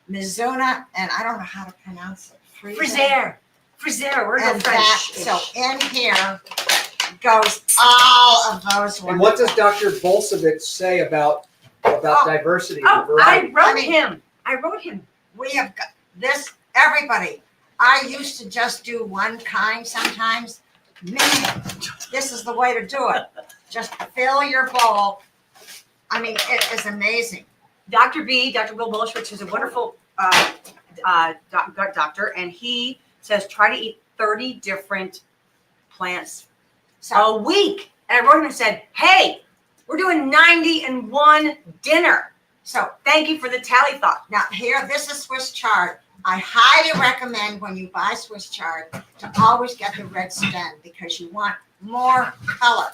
Mizuna, and I don't know how to pronounce it. Frizzere. We're going And French. that, so in here goes all of those. And what does Dr. Bolsevich say about diversity and Oh, variety? I wrote him. We have got this, everybody. I used to just do one kind sometimes. Man, this is the way to do it. Just fill your bowl. I mean, it is amazing. Dr. Bill Bolshevich, is a wonderful doctor, and he says try to eat 30 different plants So a week. And I wrote him and said, hey, we're doing 90-in-1 dinner. So thank you for the tally thought. now here, this is Swiss chard. I highly recommend when you buy Swiss chard to always get the red stem because you want more color.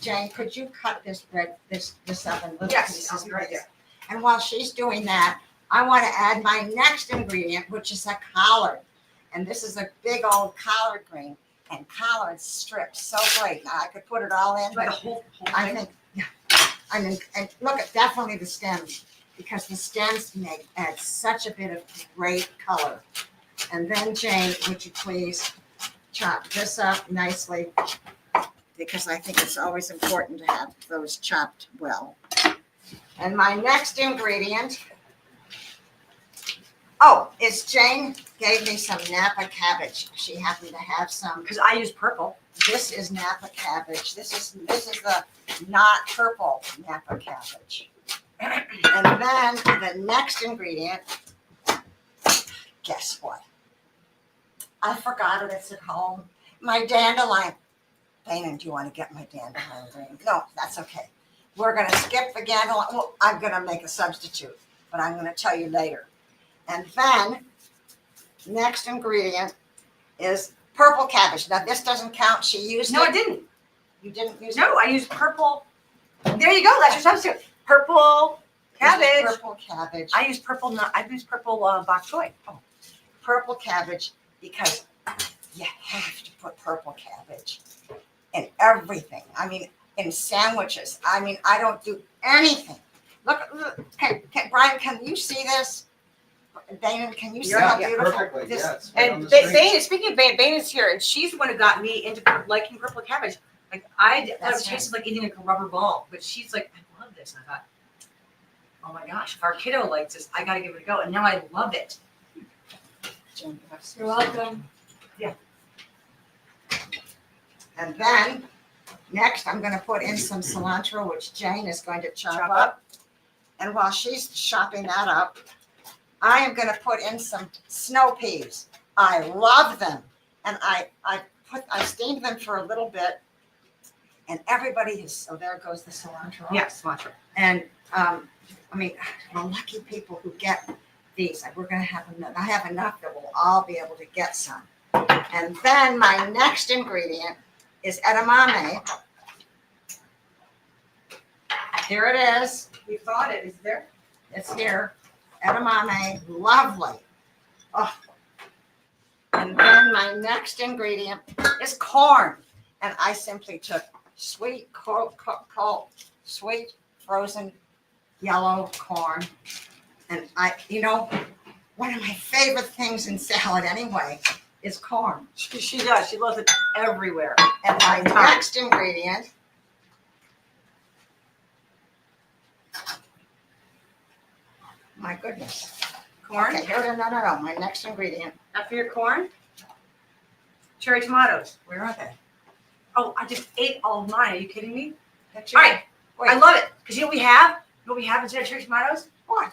Jane, could you cut this up in little Yes, pieces? I'll be right please? there. And while she's doing that, I want to add my next ingredient, which is a collard. And this is a big old collard green. And collard strips so great. Now I could put it all in, Like a but whole I thing. think, yeah. I mean, and look at definitely the stems because the stems add such a bit of great color. And then Jane, would you please chop this up nicely because I think it's always important to have those chopped well. And my next ingredient, is Jane gave me some Napa cabbage. She happened to have some. Because I use purple. This is Napa cabbage. This is the not purple Napa cabbage. And then the next ingredient, guess what? I forgot it. It's at home. My dandelion. Dana, do you want to get my dandelion green? No, that's okay. We're going to skip the dandelion. Well, I'm going to make a substitute, but I'm going to tell you later. And then next ingredient is purple cabbage. Now this doesn't count. She used No, it. I didn't. You didn't use it? No, I used purple. There you go. That's your substitute. Purple This is cabbage. Purple cabbage. I use purple bok choy. Oh, Purple cabbage because you have to put purple cabbage in everything. I mean, in sandwiches. I mean, I don't do anything. Look, Brian, can you see this? Dana, can you see Yeah, how beautiful perfectly. this? Yeah, it's right on And the screen. Bane, speaking of Bane, Bane is here, and she's the one who got me into liking purple cabbage. Like I thought it That's tasted like eating like a rubber ball, but she's like, I love this. And I thought, oh my gosh, if our kiddo likes this, I got to give it a go. And now I love it. Jane, you have some- You're welcome. And then, next, I'm gonna put in some cilantro, which Jane is going to chop up. And while she's chopping that up, I am gonna put in some snow peas. I love them. And I steamed them for a little bit. And everybody is, so there goes the cilantro. Yes, cilantro. And, I mean, the lucky people who get these, like, we're gonna have enough, I have enough that we'll all be able to get some. And then my next ingredient is edamame. Here it is. We thought it is there. It's here. Edamame, lovely. Oh. And then my next ingredient is corn. And I simply took sweet, sweet frozen yellow corn. And one of my favorite things in salad anyway is corn. She does. She loves it everywhere. And my next ingredient my goodness. Corn. Okay, here, no. My next ingredient. After your corn, cherry tomatoes. Where are they? Oh, I just ate all of mine. Are you kidding me? That's All right. Wait. I love it. Because you know what we have? You know what we have instead of cherry tomatoes? What?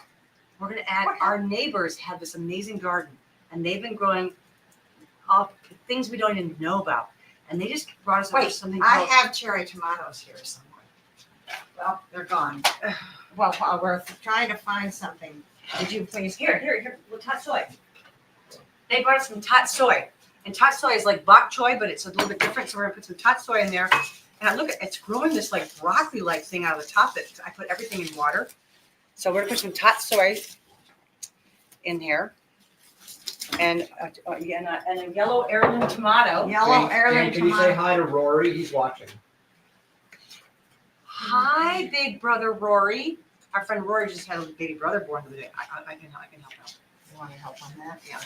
We're going to add, What? our neighbors have this amazing garden. And they've been growing all things we don't even know about. And they just brought us up with Wait, something I called, have cherry tomatoes here somewhere. Well, they're gone. Well, while we're trying to find something, would you please? here, tot soy. They brought us some tot soy. And tot soy is like bok choy, but it's a little bit different. So we're going to put some tot soy in there. And I look at it's growing this like broccoli-like thing out of the top. That I put everything in water. So we're going to put some tot soy in here. And a yellow heirloom tomato. Yellow Jane, heirloom can you say tomato. hi to Rory? He's watching. Hi, big brother Rory. Our friend Rory just had a baby brother born the other day. I can help out. You want to help on that? Yeah.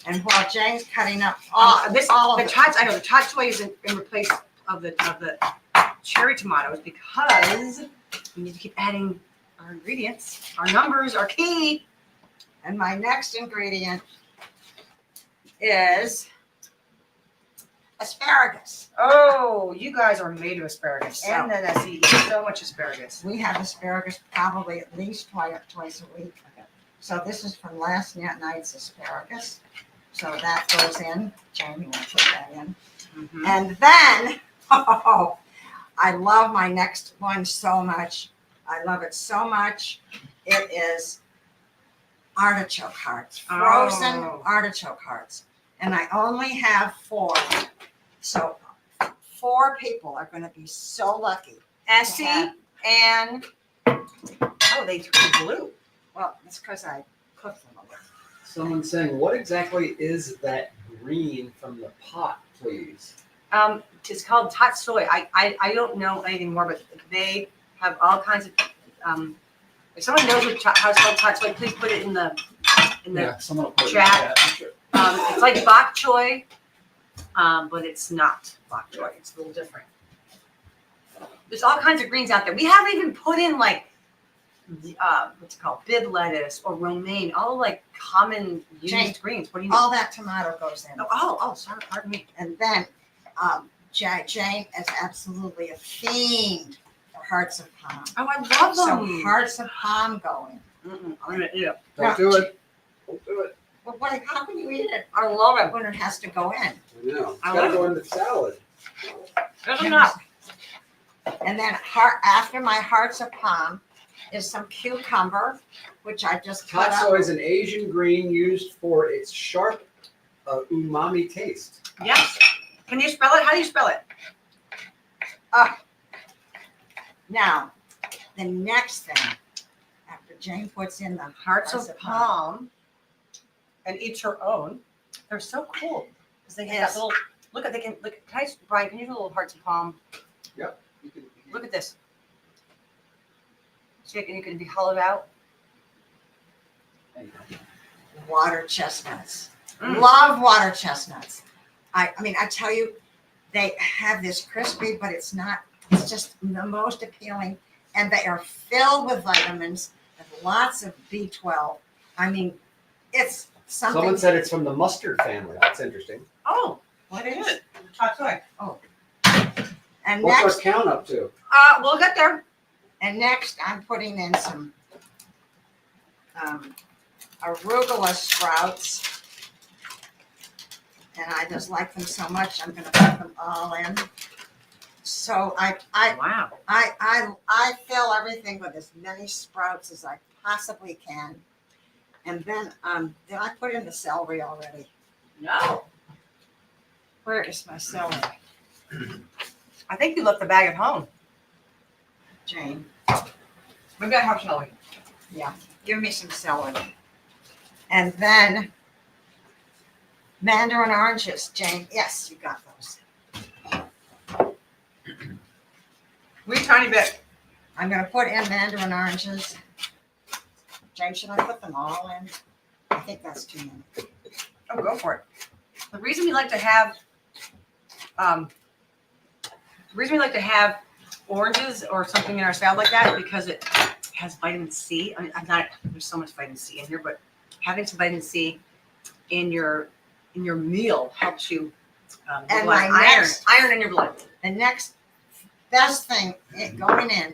And while Jane's cutting up All all this, all the of it. tots. I know the tot soy is in replace of the cherry tomatoes because we need to keep adding our ingredients. Our numbers are key. And my next ingredient is asparagus. Oh, you guys are made of asparagus. So- And then Essy eats so much asparagus. We have asparagus probably at least twice a week. So this is from last night's asparagus. So that goes in. Jane, you want to put that in? Mhm. And then, I love my next one so much. I love it so much. It is artichoke hearts, frozen Oh. artichoke hearts. And I only have 4. So 4 people are going to be so lucky. Essy Yeah. and they turned blue. Well, it's because I cooked them a little. Someone's saying, what exactly is that green from the pot, please? It's called tot soy. I don't know anything more, but they have all kinds of. If someone knows how to spell tot soy, please put it in the Someone will put it in Chat. the chat. It's like bok choy, but it's not bok choy. It's a little different. There's all kinds of greens out there. We haven't even put in like what's it called, bib lettuce or romaine, all like common used Jane, greens. What do you mean? All that tomato goes in. Sorry, pardon me. And then Jane is absolutely a fiend for hearts of palm. Oh, I love So them. hearts of palm going. I'm gonna eat it. Don't do it. Don't do it. But how can you eat it I love it. when it has to go in? I know. It's I got to love go in the salad. There's enough. And then after my hearts of palm is some cucumber, which I just cut Tot soy up. is an Asian green used for its sharp umami taste. Yes. Can you spell it? How do you spell it? Now, the next thing, after Jane puts in the Hearts of palm and eats her own. They're so cool because they have Yes. that little. Look at Brian, can you do a little hearts of palm? You can, Look at this. See, you can be hollowed out. there you go. water chestnuts. Mm. Love water chestnuts. I mean, I tell you, they have this crispy, but it's not, it's just the most appealing. And they are filled with vitamins and lots of B12. I mean, it's something. Someone said it's from the mustard family. That's interesting. Oh, What is it? top soy. And What's next, our count up to? We'll get there. I'm putting in some arugula sprouts. And I just like them so much, I'm gonna put them all in. So Wow. I fill everything with as many sprouts as I possibly can. And then, did I put in the celery already? No. Where is my celery? I think you left the bag at home. Jane, Maybe I have celery. give me some celery. And then mandarin oranges, Jane. Yes, you got those. Wee tiny bit. I'm gonna put in mandarin oranges. Jane, should I put them all in? I think that's too many. Oh, go for it. The reason we like to have, oranges or something in our salad like that is because it has vitamin C. I mean, there's so much vitamin C in here, but having some vitamin C in your meal helps you. And blood. my iron, next- iron in your blood. The next best thing going in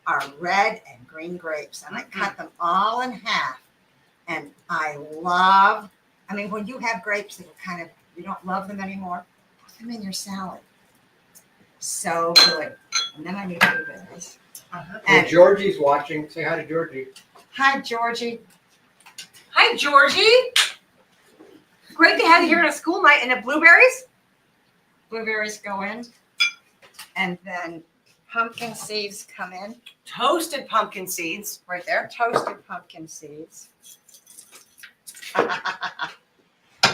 are red and green grapes. And I cut them all in half. And I mean, when you have grapes that are kind of, you don't love them anymore, put them in your salad. So good. And then I need blueberries. Hey, And Georgie's watching. Say hi to Georgie. hi, Georgie. Hi, Georgie. Great to have you here on a school night. And the blueberries? Blueberries go in. And then pumpkin seeds come in. Toasted pumpkin seeds right there. Toasted pumpkin seeds.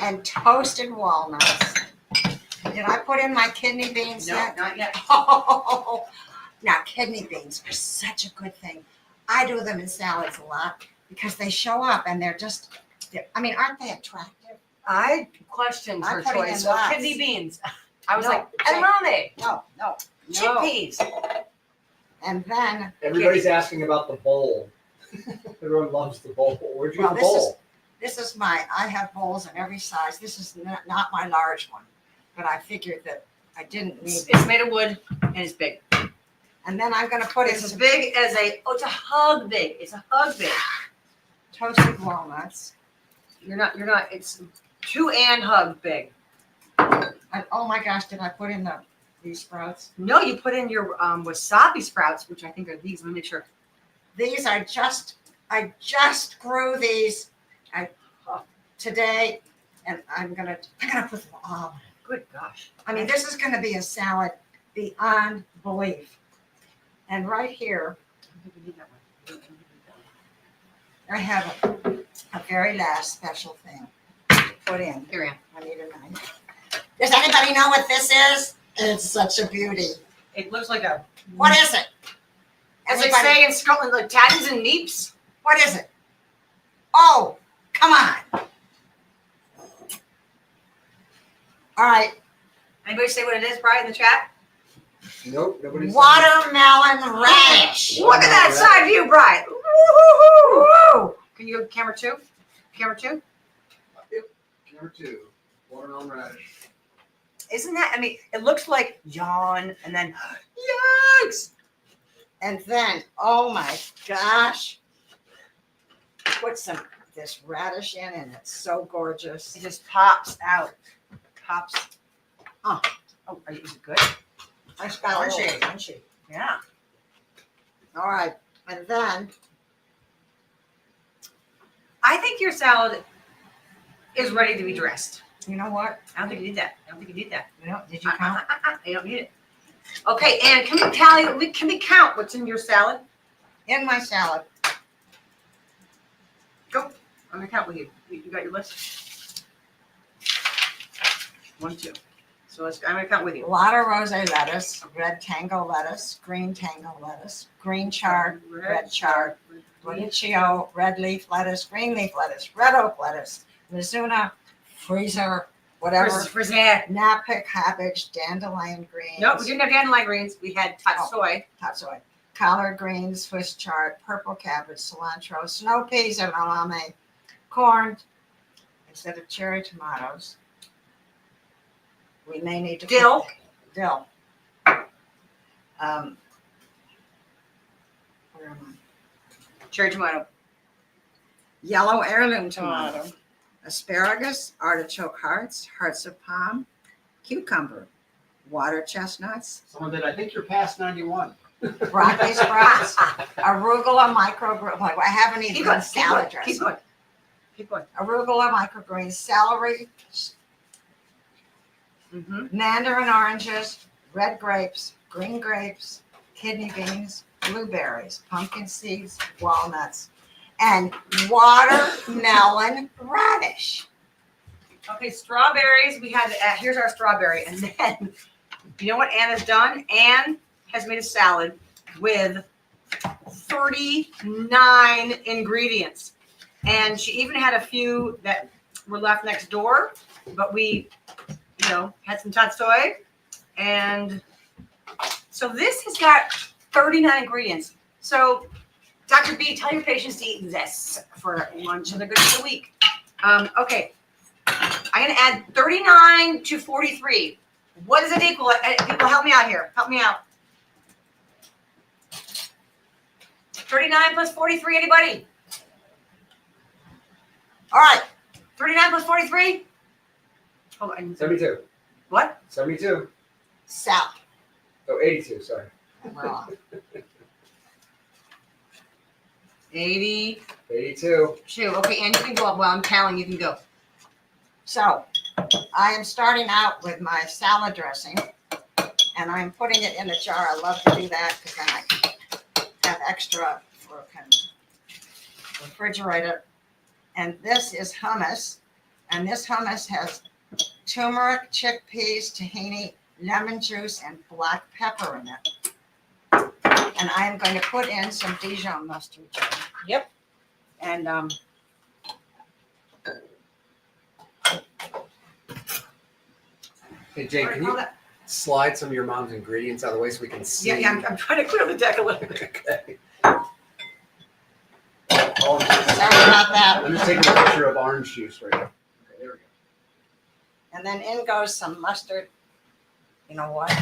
And toasted walnuts. Did I put in my kidney beans No, yet? not yet. Oh, now kidney beans are such a good thing. I do them in salads a lot because they show up and I mean, aren't they attractive? I questioned her I'm putting choice in of lots. kidney beans. I was No, like, Jane. edamame, No. chickpeas. And then, Everybody's asking about the bowl. Everyone loves the bowl. Where'd you well, get the bowl? this is I have bowls in every size. This is not my large one, but I figured that I didn't need It's made of wood and it's big. And then I'm gonna put in It's as some big as it's a hug big. It's a hug big. toasted walnuts. You're not, it's 2 and hug big. And oh my gosh, did I put in these sprouts? No, you put in your wasabi sprouts, which I think are these. Let me make sure. These are I just grew these today, and I'm gonna put them all in. Good gosh. I mean, this is gonna be a salad beyond belief. And right here, I think we need that one. I have a very last special thing to put in. Here I am. I need a knife. Does anybody know what this is? It's such a beauty. It looks like a. What is it? As they Everybody, say in Scotland, like tatties and neeps. what is it? Oh, come on. All right, Anybody say what it is, Brian, in the chat? Nope, nobody's. watermelon radish. Look at that side view, Brian. Woo-hoo-hoo-hoo. Can you go camera 2? Camera 2? Number 2, watermelon radish. Isn't that? I mean, it looks like yawn and then yikes. And then, oh my gosh, put this radish in, and it's so gorgeous. It just pops out. Pops. Oh, Is it good? I just got a little Crunchy. crunchy. Yeah. All right, and then I think your salad is ready to be dressed. you know what? I don't think you need that. Did you count? You don't need it. Okay, and can we count what's in your salad? In my salad, Go. I'm gonna count with you. You got your list? 1, 2. So I'm gonna count with you. a lot of rosé lettuce, red tango lettuce, green tango lettuce, green chard, red chard, radicchio, red leaf lettuce, green leaf lettuce, red oak lettuce, Mizuna, freezer, whatever. Frizz. Napic, cabbage, dandelion greens. Nope, we didn't have dandelion greens. We had tatsoi. Tatsoi, collard greens, Swiss chard, purple cabbage, cilantro, snow peas, edamame, corn. Instead of cherry tomatoes, we may need to Dill. Dill. Where am I? Cherry tomato. Yellow heirloom tomato, asparagus, artichoke hearts, hearts of palm, cucumber, water chestnuts, Someone that I think you're past 91. broccoli sprouts, arugula microgreens. Like I haven't even done salad dressing. Keep going. Arugula microgreens, celery, Mm-hmm. mandarin oranges, red grapes, green grapes, kidney beans, blueberries, pumpkin seeds, walnuts, and watermelon radish. Okay, strawberries. We had, here's our strawberry. And then, you know what Anna's done? Anne has made a salad with 39 ingredients. And she even had a few that were left next door, but we, had some tatsoi. And so this has got 39 ingredients. So Dr. B, tell your patients to eat this for lunch and they're good for the week. Okay, I'm going to add 39 to 43. What does it equal? People, help me out here. Help me out. 39 plus 43, anybody? All right, 39 plus 43? Hold on. 72. What? 72. Sal. Oh, 82, sorry. Well, 82. 82. Okay, and you can go up while I'm counting. You can go. so I am starting out with my salad dressing and I'm putting it in a jar. I love to do that because then I can have extra for kind of refrigerator. And this is hummus. And this hummus has turmeric, chickpeas, tahini, lemon juice, and black pepper in it. And I am going to put in some Dijon mustard. Yep. And Hey, Jane, can you slide some of your mom's ingredients out of the way so we can see? Yeah, I'm trying to clear the deck a little bit. Okay. sorry about that. I'm just taking a picture of orange juice right now. Okay, there we go. And then in goes some mustard. You know what?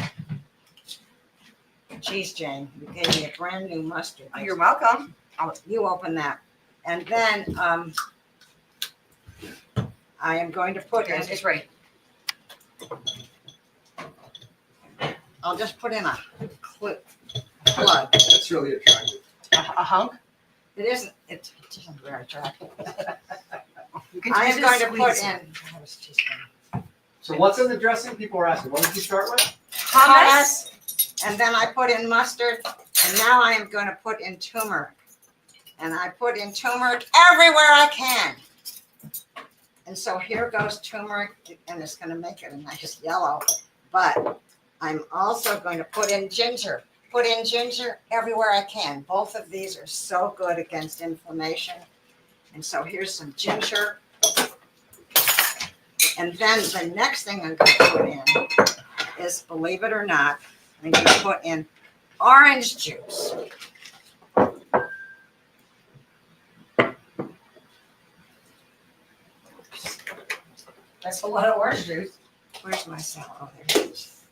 Geez, Jane, you gave me a brand new mustard. Oh, you're welcome. You open that. And then I am going to put in, It's ready. I'll just put in a plug. That's really attractive. A hunk. It isn't very attractive. You can I use am it going to to put squeeze. in, that was too strong. So what's in the dressing? People are asking. What did you start with? Hummus. And then I put in mustard, and now I am going to put in turmeric. And I put in turmeric everywhere I can. And so here goes turmeric, and it's going to make it a nice yellow. But I'm also going to put in ginger. Put in ginger everywhere I can. Both of these are so good against inflammation. And so here's some ginger. And then the next thing I'm going to put in is, believe it or not, I'm going to put in orange juice. That's a lot of orange juice. Where's my salad? Oh, there it is.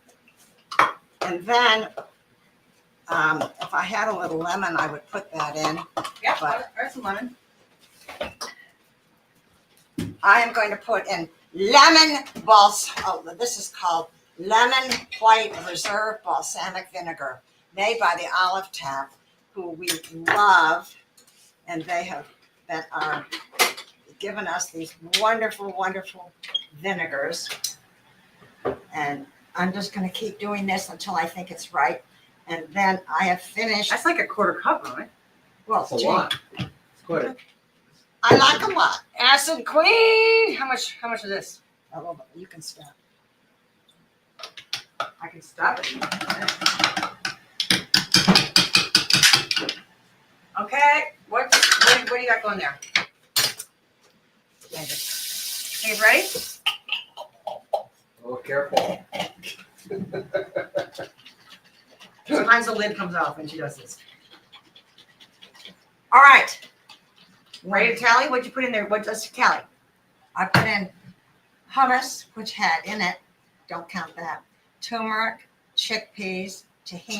And then, if I had a little lemon, I would put that in. Yeah, But- there's some lemon. I am going to put in lemon this is called lemon white reserve balsamic vinegar, made by the Olive Tap, who we love, and they have given us these wonderful, wonderful vinegars. And I'm just going to keep doing this until I think it's right. And then I have finished. That's like a quarter cup, right? Well, That's a gee, lot. It's quite a I like a lot. Acid Queen. How much is this? A little bit. You can stop. I can stop it. Okay. What do you got going there? You guys ready? Oh, careful. Sometimes the lid comes off when she does this. All right. Ready to tally? What'd you put in there? Let's tally. I put in hummus, which had in it, don't count that, turmeric, chickpeas, tahini.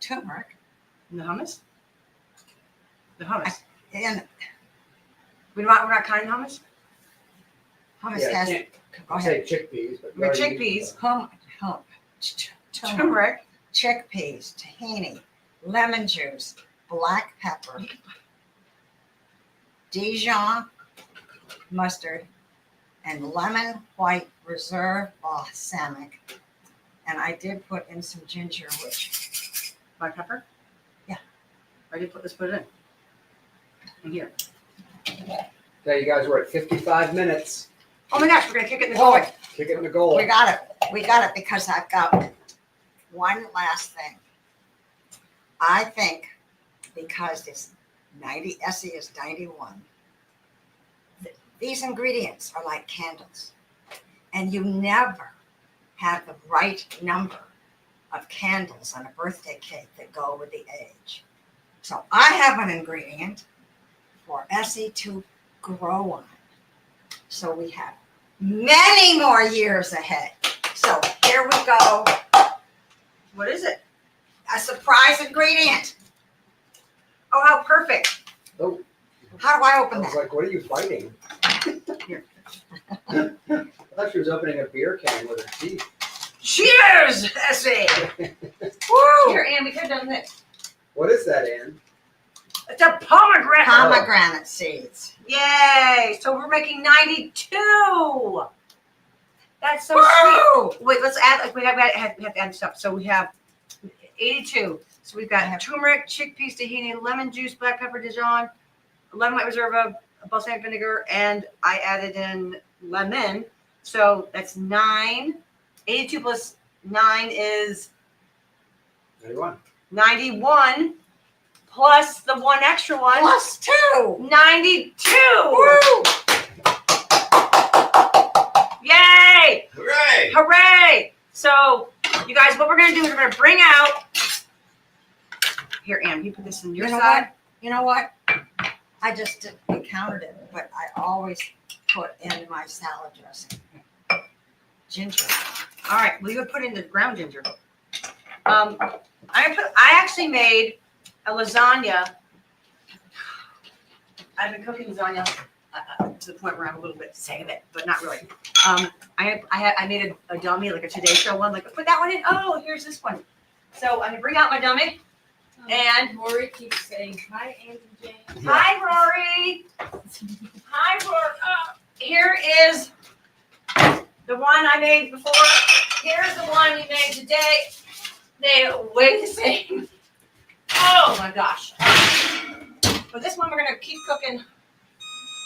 Turmeric. In the hummus? The hummus. And We're not counting hummus? hummus Yeah, has, can't go say ahead. chickpeas, but With chickpeas, Turmeric, turmeric, chickpeas, tahini, lemon juice, black pepper, Dijon mustard, and lemon white reserve balsamic. And I did put in some ginger, which, black pepper? Yeah. Ready? Let's put it in. In here. Okay, you guys, we're at 55 minutes. Oh my gosh, we're gonna kick it in the goal. Kick it in the goal. we got it. We got it because I've got one last thing. I think because it's 90, Essy is 91, these ingredients are like candles. And you never have the right number of candles on a birthday cake that go with the age. So I have an ingredient for Essy to grow on. So we have many more years ahead. So here we go. What is it? A surprise ingredient. Oh, how perfect. Oh, How do I I open was that? like, what are you biting? Here. I thought she was opening a beer can with her teeth. Cheers, Essy. Woo! Here, Ann, we could have done this. What is that, Ann? It's a pomegranate. Pomegranate seeds. Yay! So we're making 92. That's so Woo! sweet. Wait, let's add. Like we have to add stuff. So we have 82. So we've got turmeric, chickpeas, tahini, lemon juice, black pepper, Dijon, lemon white reserve, balsamic vinegar, and I added in lemon. So that's 9. 82 plus 9 is 91. 91. Plus the one extra one. Plus 2. 92. Woo! Yay! Hooray! Hooray! So, you guys, what we're going to do is we're going to bring out. Here, Ann, you put this in your You know side. what? You know what? I just didn't counted it, but I always put in my salad dressing ginger. All right, well, you put in the ground ginger. I actually made a lasagna. I've been cooking lasagna to the point where I'm a little bit sick of it, but not really. I made a dummy, like a Today Show one, like put that one in. Oh, here's this one. So I'm gonna bring out my dummy. And Rory keeps saying, hi, Ann and Jane. hi, Rory. Hi, Rory. Here is the one I made before. Here's the one you made today. They weigh the same. Oh my gosh. But this one we're gonna keep cooking.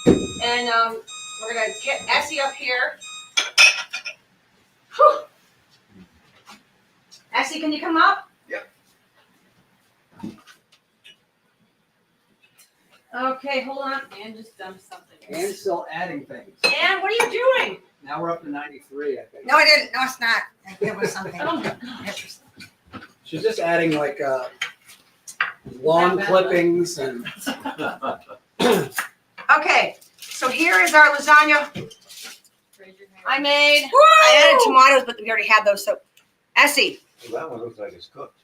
And we're gonna get Essy up here. Whew. Essy, can you come up? Yep. Okay, hold on. Ann just dumped something. Ann's still adding things. Ann, what are you doing? Now we're up to 93, I think. No, I didn't. No, it's not. It was something Oh my gosh. interesting. She's just adding like lawn clippings and Okay, so here is our lasagna Raise your hand. I made. I added tomatoes, but we already had those. So, Essy, Well, that one looks like it's cooked.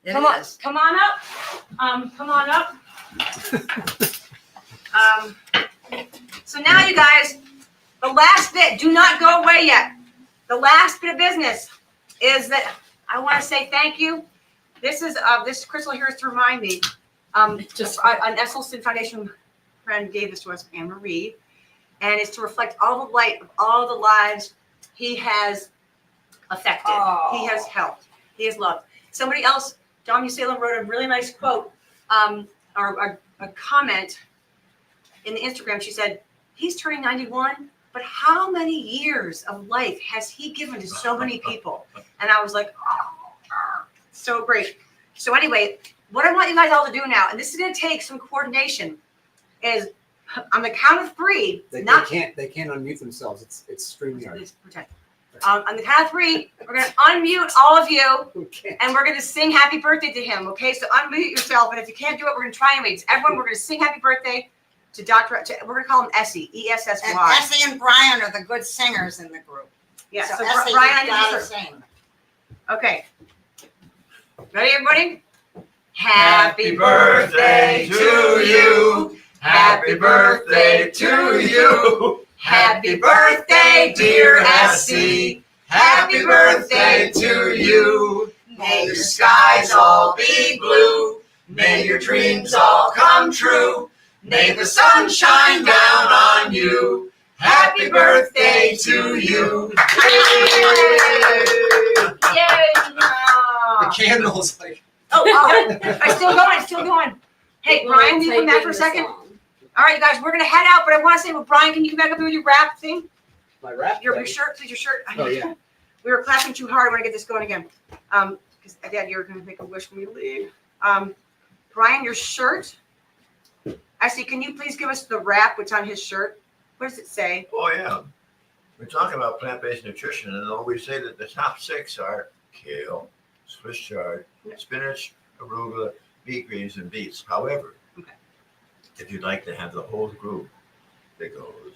It come on, is. come on up. Come on up. So now, you guys, the last bit. Do not go away yet. The last bit of business is that I want to say thank you. This is this crystal here is to remind me. Just an Esselston Foundation friend gave this to us, Anne Marie, and it's to reflect all the light of all the lives he has affected. Oh. He has helped. He has loved. Somebody else, John Salem, wrote a really nice quote or a comment in the Instagram. She said, he's turning 91, but how many years of life has he given to so many people? And I was like, oh, so great. So anyway, what I want you guys all to do now, and this is going to take some coordination, is on the count of three. They not can't unmute themselves. It's StreamYard. Just pretend. On the count of three, we're going to unmute all of you, Okay. and we're going to sing happy birthday to him. Okay, so unmute yourself, and if you can't do it, we're going to try anyways. Everyone, we're going to sing happy birthday to We're going to call him Essy, And E-S-S-Y. Essy and Brian are the good singers in the group. Yeah. So, Essy, Brian, I you need gotta you to sing. Okay. Ready, everybody? Happy birthday to you. Happy birthday to you. Happy birthday, dear Essy. Happy birthday to you. May your skies all be blue. May your dreams all come true. May the sun shine down on you. Happy birthday to you. Yay! The candles like Oh, I'm still going. Hey, Brian, will you come back for a second? All right, you guys, we're gonna head out, but I want to say, well, Brian, can you come back up with your rap thing? my rap. Your thing. shirt, please, your shirt. Oh yeah. We were clapping too hard. I want to get this going again. Because Dad, you're gonna make a wish for me to leave. Brian, your shirt. Actually, can you please give us the wrap which on his shirt? What does it say? Oh, yeah. We're talking about plant-based nutrition, and we say that the top 6 are kale, Swiss chard, spinach, arugula, beet greens, and beets. However, Okay. if you'd like to have the whole group that goes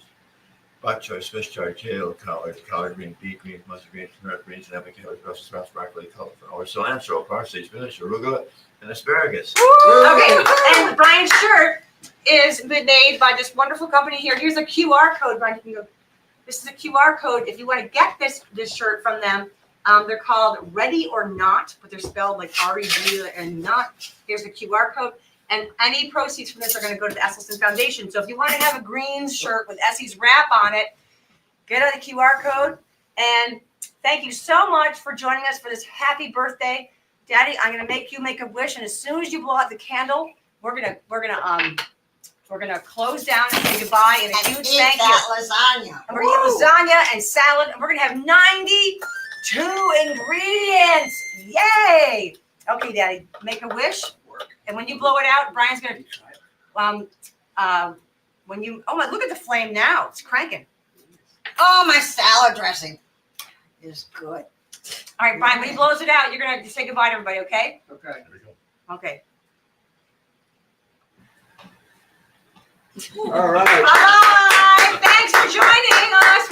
bok choy, Swiss chard, kale, collard green, beet greens, mustard greens, turnip greens, and avocados, Brussels sprouts, broccoli, cauliflower, cilantro, parsley, spinach, arugula, and asparagus. Okay, and Brian's shirt is made by this wonderful company here. Here's a QR code, Brian. You can go. This is a QR code. If you want to get this shirt from them, they're called Ready or Not, but they're spelled like R-E-D and not. Here's the QR code. And any proceeds from this are going to go to the Esselstyn Foundation. So if you want to have a green shirt with Essy's wrap on it, get on the QR code. And thank you so much for joining us for this happy birthday. Daddy, I'm going to make you make a wish. And as soon as you blow out the candle, we're gonna close down and say goodbye and a And huge eat thank you. that lasagna. And we're gonna eat lasagna and salad, and we're gonna have 92 ingredients. Yay! Okay, Daddy, make a wish. And when you blow it out, Brian's gonna oh my, look at the flame now. It's cranking. Oh, my salad dressing is good. All right, Brian, when he blows it out, you're gonna say goodbye to everybody, okay? Okay. Okay. All right. Bye. Thanks for joining us.